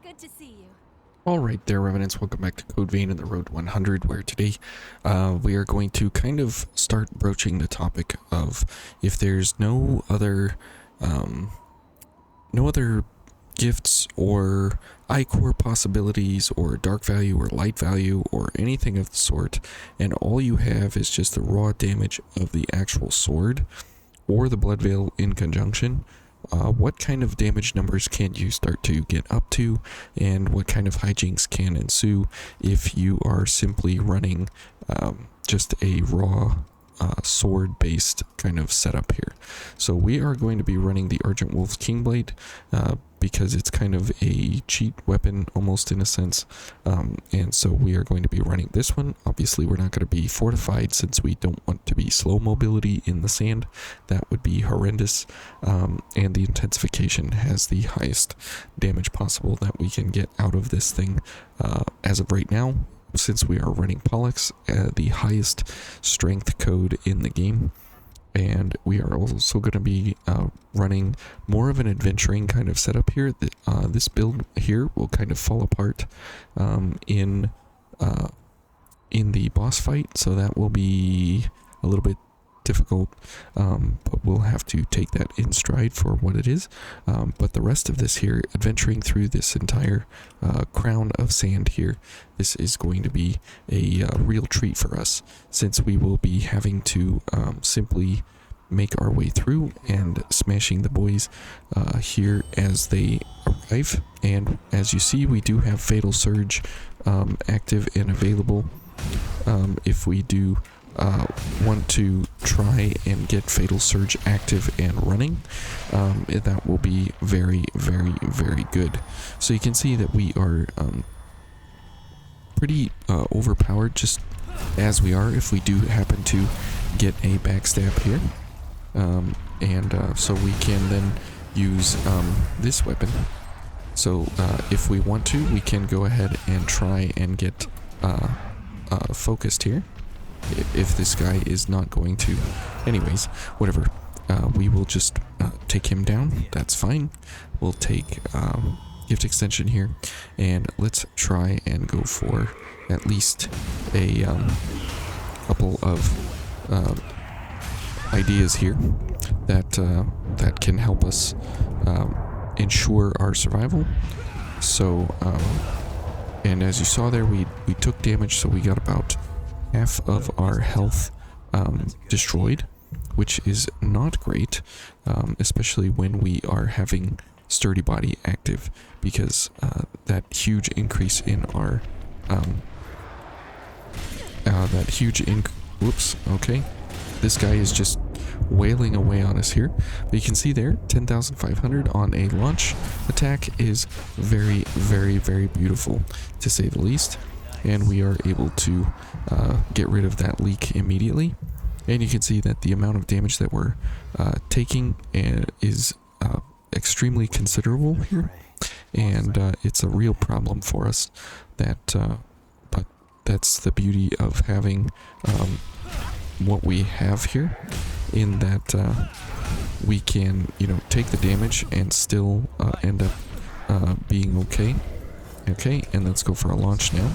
Good to see you. Alright there, Revenants, welcome back to Code Vein and the Road 100, where today we are going to kind of start broaching the topic of if there's no other gifts or Ichor possibilities or dark value or light value or anything of the sort, and all you have is just the raw damage of the actual sword or the Blood Veil in conjunction. What kind of damage numbers can you start to get up to, and what kind of hijinks can ensue if you are simply running just a raw sword-based kind of setup here. So we are going to be running the Argent Wolf's Kingblade because it's kind of a cheat weapon almost in a sense, and so we are going to be running this one. Obviously we're not going to be fortified since we don't want to be slow mobility in the sand. That would be horrendous, and the intensification has the highest damage possible that we can get out of this thing as of right now, since we are running Pollux, the highest strength code in the game. And we are also going to be running more of an adventuring kind of setup here. This build here will kind of fall apart in the boss fight, so that will be a little bit difficult, but we'll have to take that in stride for what it is. But the rest of this here, adventuring through this entire crown of sand here, this is going to be a real treat for us, since we will be having to simply make our way through and smashing the boys here as they arrive. And as you see, we do have Fatal Surge active and available. If we do want to try and get Fatal Surge active and running, that will be very, very, very good. So you can see that we are pretty overpowered just as we are if we do happen to get a backstab here. So we can then use this weapon. So if we want to, we can go ahead and try and get focused here. If this guy is not going to, anyways, whatever, we will just take him down. That's fine. We'll take gift extension here, and let's try and go for at least a couple of ideas here that can help us ensure our survival. So and as you saw there, we took damage, so we got about half of our health destroyed, which is not great, especially when we are having Sturdy Body active, because that huge increase in our whoops, okay, this guy is just wailing away on us here. But you can see there, 10,500 on a launch attack is very, very, very beautiful, to say the least. And we are able to get rid of that leak immediately. And you can see that the amount of damage that we're taking is extremely considerable here. And it's a real problem for us. But that's the beauty of having what we have here, in that we can, take the damage and still end up being okay. Okay, and let's go for a launch now.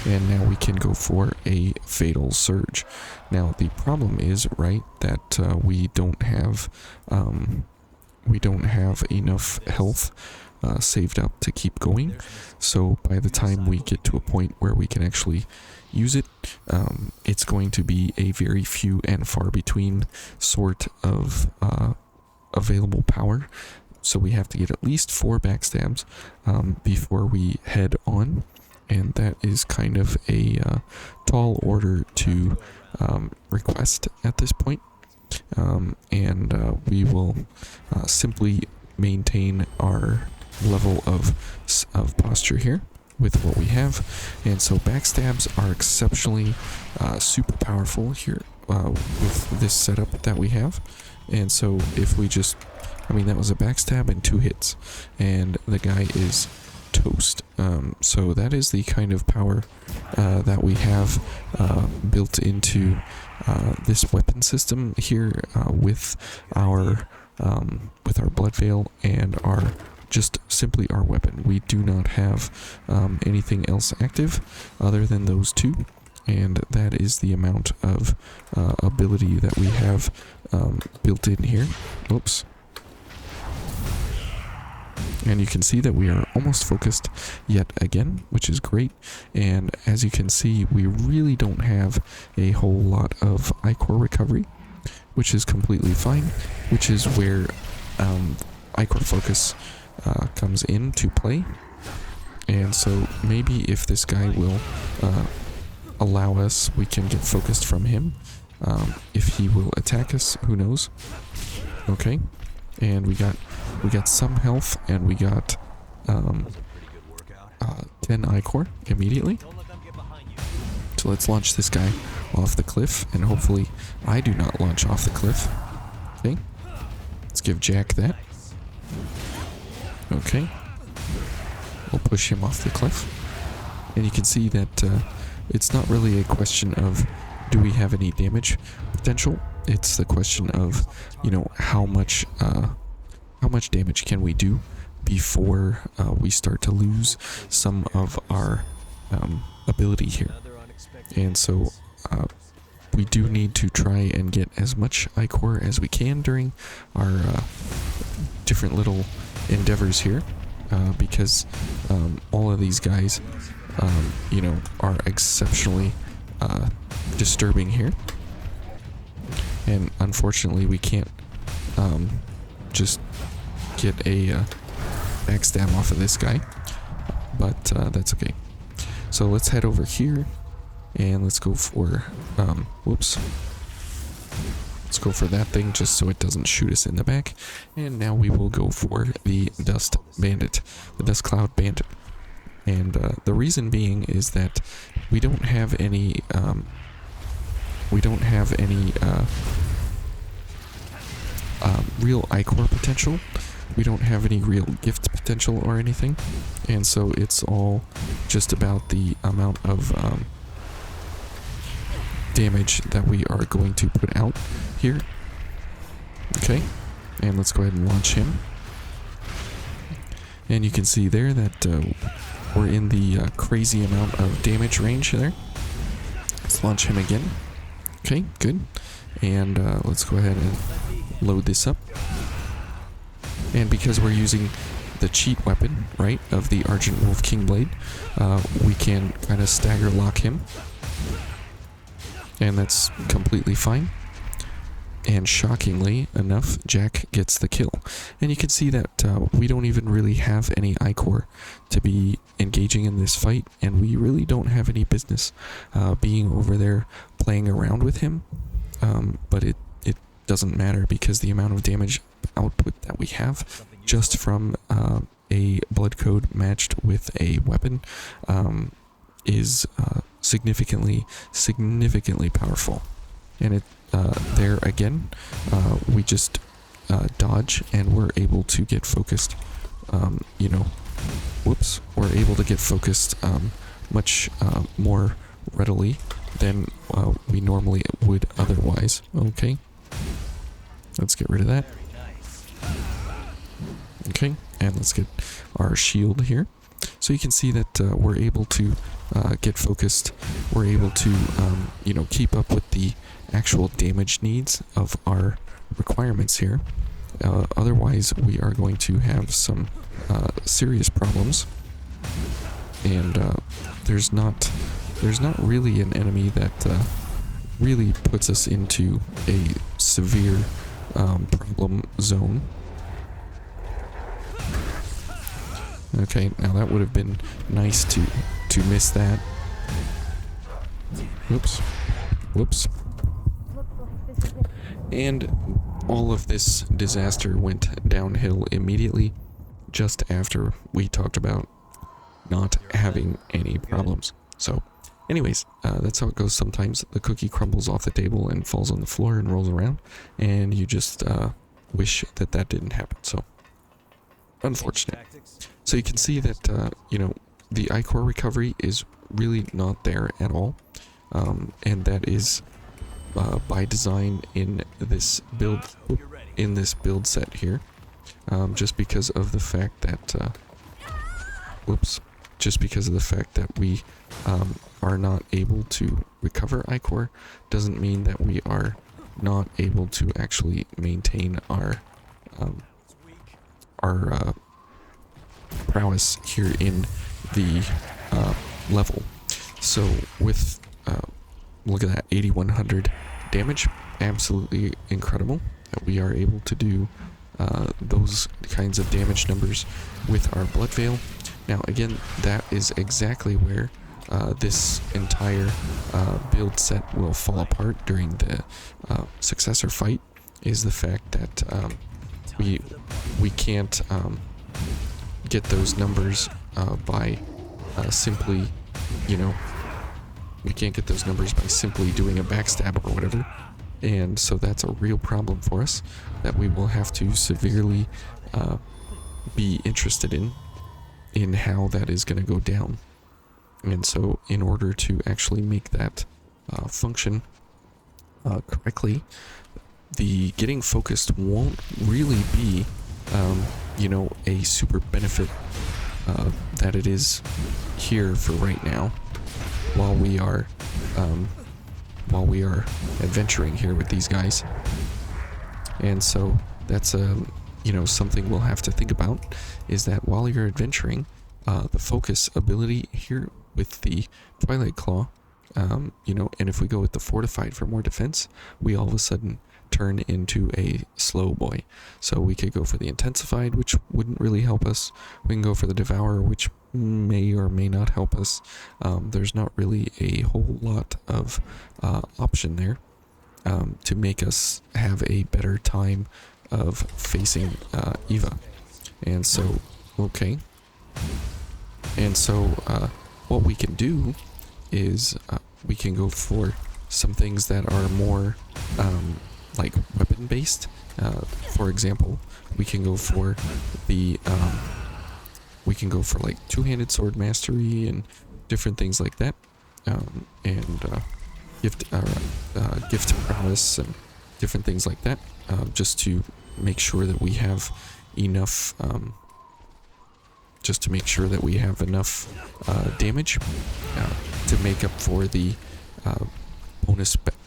And now we can go for a Fatal Surge. Now the problem is, right, that we don't have enough health saved up to keep going. So by the time we get to a point where we can actually use it, it's going to be a very few and far between sort of available power. So we have to get at least 4 backstabs before we head on. And that is kind of a tall order to request at this point. We will simply maintain our level of posture here with what we have. And so backstabs are exceptionally super powerful here with this setup that we have. And so if we just, that was a backstab and 2 hits, and the guy is toast. So that is the kind of power that we have built into this weapon system here with our Blood Veil and our just simply our weapon. We do not have anything else active other than those two, and that is the amount of ability that we have built in here. Oops. And you can see that we are almost focused yet again, which is great. And as you can see, we really don't have a whole lot of Ichor recovery, which is completely fine, which is where Ichor focus comes into play. And so maybe if this guy will allow us, we can get focused from him. If he will attack us, who knows? Okay, and we got some health, and we got 10 Ichor immediately. So let's launch this guy off the cliff, and hopefully I do not launch off the cliff. Okay, let's give Jack that. Okay, we'll push him off the cliff, and you can see that it's not really a question of do we have any damage potential. It's the question of, you know, how much damage can we do before we start to lose some of our ability here. And so we do need to try and get as much Ichor as we can during our different little endeavors here, because all of these guys, you know, are exceptionally disturbing here. And unfortunately we can't just get a backstab off of this guy, but that's okay. So let's head over here and let's go for whoops, let's go for that thing just so it doesn't shoot us in the back. And now we will go for the dust cloud bandit. And the reason being is that we don't have any real Ichor potential. We don't have any real gift potential or anything, and so it's all just about the amount of damage that we are going to put out here. Okay, and let's go ahead and launch him. And you can see there that we're in the crazy amount of damage range there. Let's launch him again. Okay, good. And let's go ahead and load this up. And because we're using the cheat weapon, right, of the Argent Wolf Kingblade, we can kind of stagger lock him. And that's completely fine. And shockingly enough, Jack gets the kill. And you can see that we don't even really have any Ichor to be engaging in this fight, and we really don't have any business being over there playing around with him. But it doesn't matter, because the amount of damage output that we have just from a blood code matched with a weapon is significantly powerful. And it there again, we just dodge, and we're able to get focused. You know, whoops, we're able to get focused much more readily than we normally would otherwise. Okay, let's get rid of that. Okay, and let's get our shield here. So you can see that we're able to get focused. We're able to, you know, keep up with the actual damage needs of our requirements here. Otherwise, we are going to have some serious problems. And there's not really an enemy that really puts us into a severe problem zone. Okay, now that would have been nice to miss that. Whoops. Whoops. And all of this disaster went downhill immediately, just after we talked about not having any problems. So, anyways, that's how it goes sometimes. The cookie crumbles off the table and falls on the floor and rolls around, and you just wish that didn't happen. So, unfortunate. So you can see that, you know, the Ichor recovery is really not there at all, and that is by design in this build set here. just because of the fact that just because of the fact that we are not able to recover Ichor doesn't mean that we are not able to actually maintain our prowess here in the level. So with look at that, 8100 damage, absolutely incredible that we are able to do those kinds of damage numbers with our Blood Veil. Now again, that is exactly where this entire build set will fall apart during the successor fight, is the fact that we can't get those numbers by simply, you know, we can't get those numbers by simply doing a backstab or whatever. And so that's a real problem for us that we will have to severely be interested in how that is going to go down. And so in order to actually make that function correctly, the getting focused won't really be you know, a super benefit that it is here for right now, while we are adventuring here with these guys. And so that's you know, something we'll have to think about, is that while you're adventuring, the focus ability here with the Twilight Claw, you know, and if we go with the Fortified for more defense, we all of a sudden turn into a slow boy. So we could go for the Intensified, which wouldn't really help us. We can go for the Devourer, which may or may not help us. There's not really a whole lot of option there to make us have a better time of facing Eva. And so, okay. And so what we can do is we can go for some things that are more like weapon based. For example, we can go for the like two-handed sword mastery and different things like that, and gift prowess and different things like that, just to make sure that we have enough damage to make up for the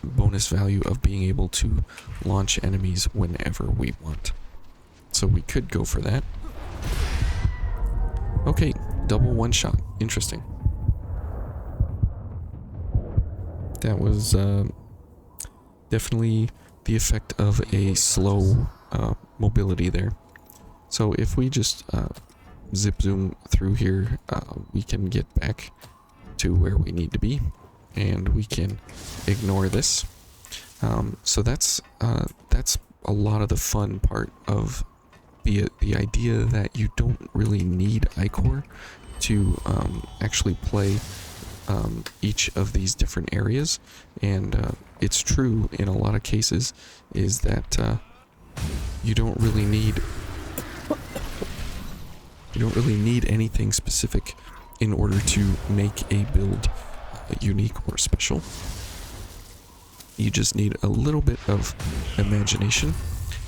bonus value of being able to launch enemies whenever we want. So we could go for that. Okay, double one shot. Interesting. That was definitely the effect of a slow mobility there. So if we just zip zoom through here, we can get back to where we need to be, and we can ignore this. So that's a lot of the fun part of the idea that you don't really need Ichor to actually play each of these different areas. And it's true in a lot of cases, is that you don't really need anything specific in order to make a build unique or special. You just need a little bit of imagination,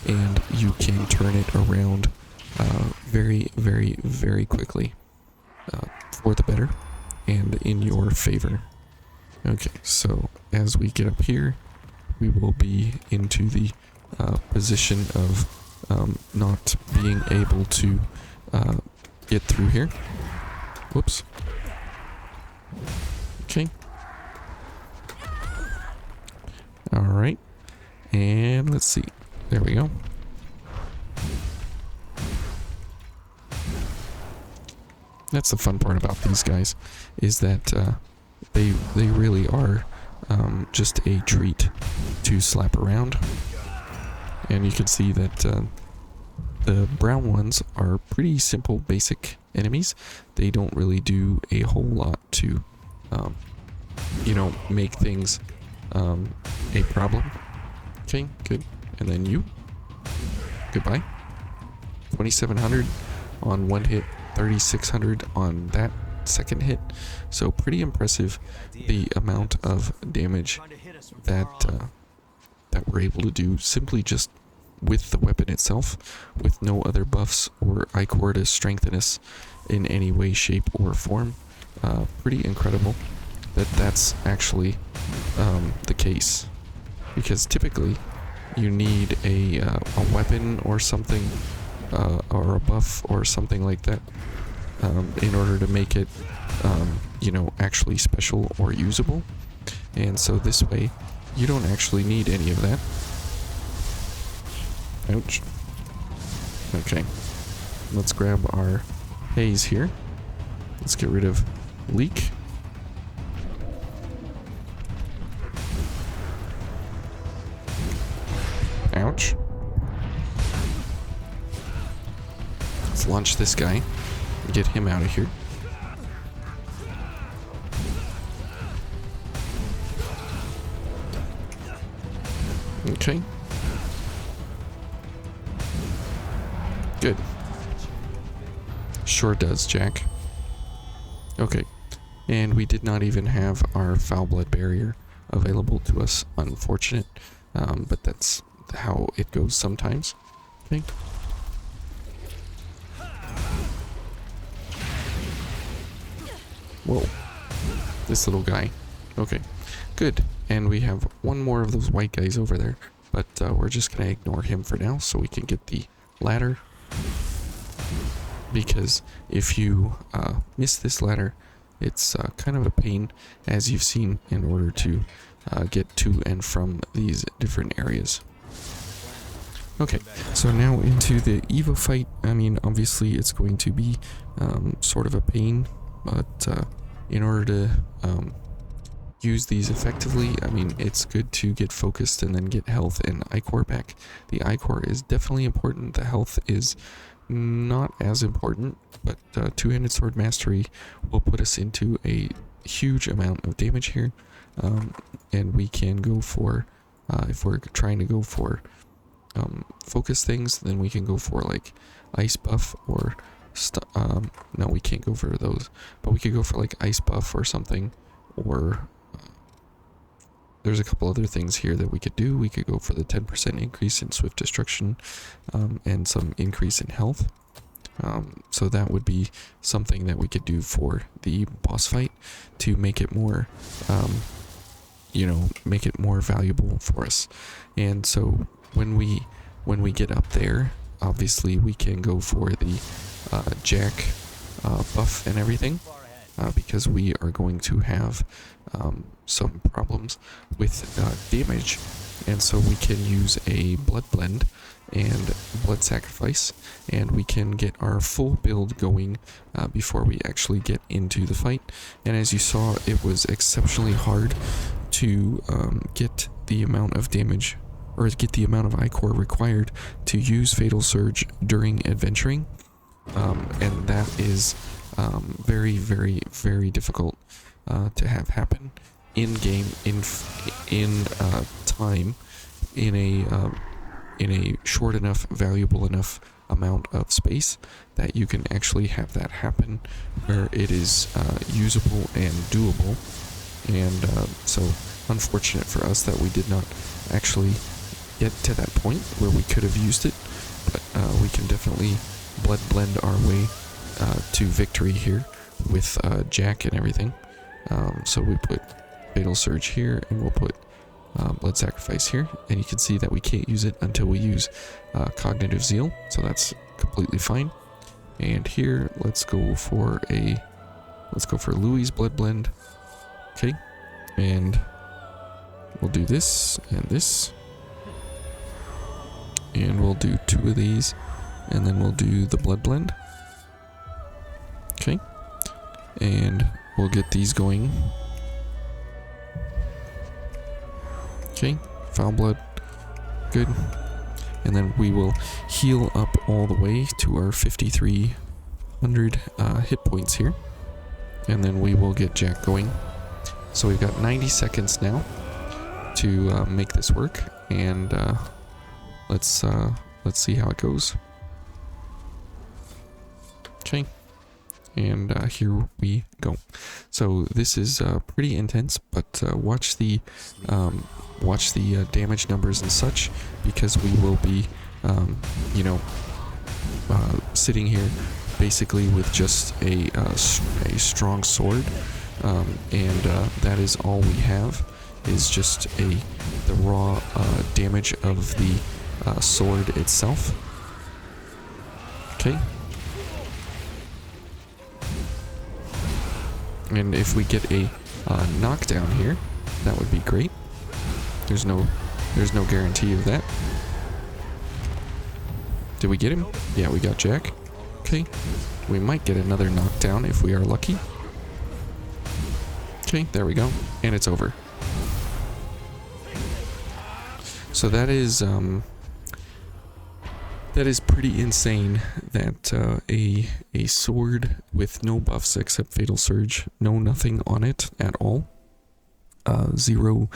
and you can turn it around very, very, very quickly for the better and in your favor. Okay, so as we get up here, we will be into the position of not being able to get through here. Whoops. Okay. Alright. And let's see. There we go. That's the fun part about these guys, is that they really are just a treat to slap around. And you can see that the brown ones are pretty simple, basic enemies. They don't really do a whole lot to, you know, make things a problem. Okay, good. And then you. Goodbye. 2,700 on one hit, 3,600 on that second hit. So pretty impressive, the amount of damage that that we're able to do simply just with the weapon itself, with no other buffs or Ichor to strengthen us in any way, shape, or form. Pretty incredible that that's actually the case, because typically you need a weapon or something, or a buff or something like that, in order to make it, you know, actually special or usable. And so this way, you don't actually need any of that. Ouch. Okay. Let's grab our haze here. Let's get rid of leak. Ouch. Let's launch this guy. Get him out of here. Okay. Good. Sure does, Jack. Okay. And we did not even have our foul blood barrier available to us, unfortunate. But that's how it goes sometimes. Okay. Whoa. This little guy. Okay. Good. And we have one more of those white guys over there. But we're just going to ignore him for now so we can get the ladder. Because if you miss this ladder, it's kind of a pain, as you've seen, in order to get to and from these different areas. Okay, so now into the Evo fight. I mean, obviously it's going to be sort of a pain, but in order to use these effectively, I mean, it's good to get focused and then get health and Ichor back. The Ichor is definitely important. The health is not as important, but two-handed sword mastery will put us into a huge amount of damage here, and we can go for, if we're trying to go for focus things, then we can go for like ice buff or no, we can't go for those, but we could go for like ice buff or something, or there's a couple other things here that we could do. We could go for the 10% increase in swift destruction, and some increase in health. So that would be something that we could do for the boss fight to make it more, you know, make it more valuable for us. And so when we get up there, obviously we can go for the Jack buff and everything, because we are going to have some problems with damage, and so we can use a blood blend and blood sacrifice, and we can get our full build going before we actually get into the fight. And as you saw, it was exceptionally hard to get the amount of damage, or get the amount of Ichor required to use Fatal Surge during adventuring, and that is very, very, very difficult to have happen in game, in time, in a short enough, valuable enough amount of space that you can actually have that happen where it is usable and doable. And so unfortunate for us that we did not actually get to that point where we could have used it, but we can definitely blood blend our way to victory here with Jack and everything. So we put Fatal Surge here, and we'll put Blood Sacrifice here, and you can see that we can't use it until we use Cognitive Zeal, so that's completely fine. And here, let's go for Louis' Blood Blend. Okay, and we'll do this and this, and we'll do 2 of these, and then we'll do the Blood Blend. Okay, and we'll get these going. Okay, foul blood, good. And then we will heal up all the way to our 5,300 hit points here, and then we will get Jack going. So we've got 90 seconds now to make this work, and let's see how it goes. Okay. And here we go. So this is pretty intense, but watch the damage numbers and such, because we will be you know, sitting here basically with just a strong sword, and that is all we have, is just the raw damage of the sword itself. Okay. And if we get a knockdown here, that would be great. There's no guarantee of that. Did we get him? Yeah, we got Jack. Okay. We might get another knockdown if we are lucky. Okay, there we go. And it's over. So that is pretty insane that a sword with no buffs except Fatal Surge, no nothing on it at all. Zero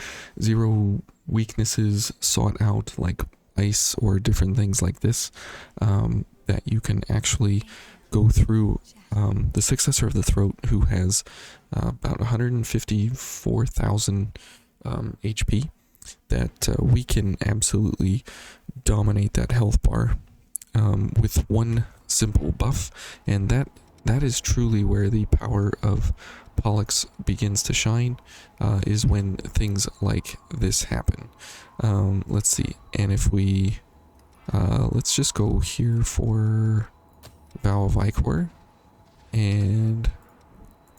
weaknesses sought out like ice or different things like this, that you can actually go through. The successor of the throat, who has about 154,000 HP, that we can absolutely dominate that health bar with one simple buff, and that is truly where the power of Pollux begins to shine, is when things like this happen. Let's see, and if we let's just go here for Vow of Ichor, and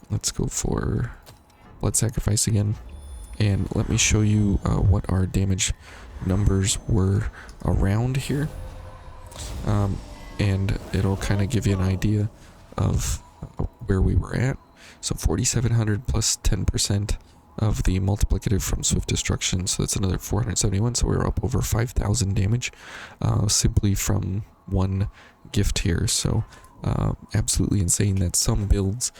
let's go for Blood Sacrifice again, and let me show you what our damage numbers were around here, and it'll kind of give you an idea of where we were at. So 4,700 plus 10% of the multiplicative from Swift Destruction, so that's another 471, so we're up over 5,000 damage simply from one gift here. So absolutely insane that some builds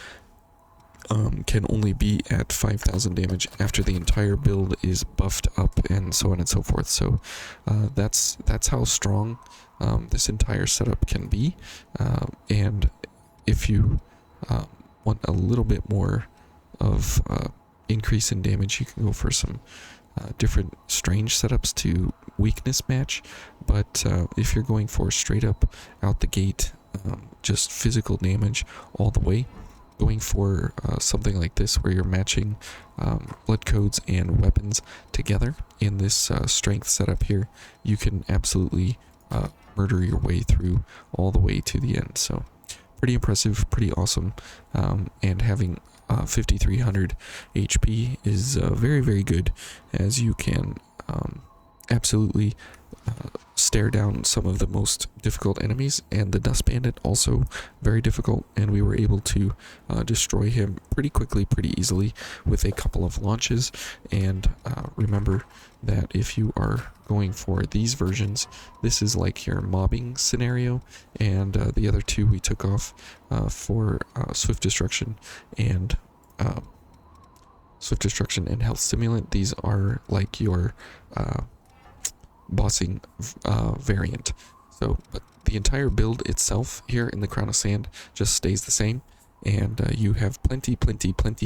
can only be at 5,000 damage after the entire build is buffed up, and so on and so forth. So that's how strong this entire setup can be, and if you want a little bit more of increase in damage, you can go for some different strange setups to weakness match, but if you're going for straight up out the gate, just physical damage all the way, going for something like this where you're matching blood codes and weapons together in this strength setup here, you can absolutely murder your way through all the way to the end. So pretty impressive, pretty awesome, and having 5,300 HP is very, very good, as you can absolutely stare down some of the most difficult enemies, and the Dust Bandit also very difficult, and we were able to destroy him pretty quickly, pretty easily with a couple of launches. And remember that if you are going for these versions, this is like your mobbing scenario, and the other two we took off for Swift Destruction and Health Stimulant. These are like your bossing variant. So, but the entire build itself here in the Crown of Sand just stays the same, and you have plenty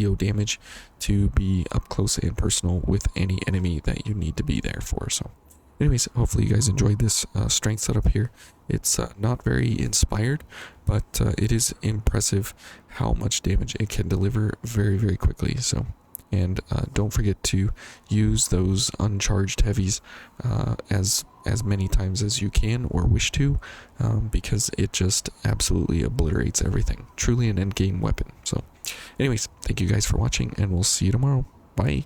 of damage to be up close and personal with any enemy that you need to be there for. So anyways, hopefully you guys enjoyed this strength setup here. It's not very inspired, but it is impressive how much damage it can deliver very, very quickly. So, and don't forget to use those uncharged heavies as many times as you can or wish to, because it just absolutely obliterates everything. Truly an endgame weapon. So anyways, thank you guys for watching, and we'll see you tomorrow. Bye.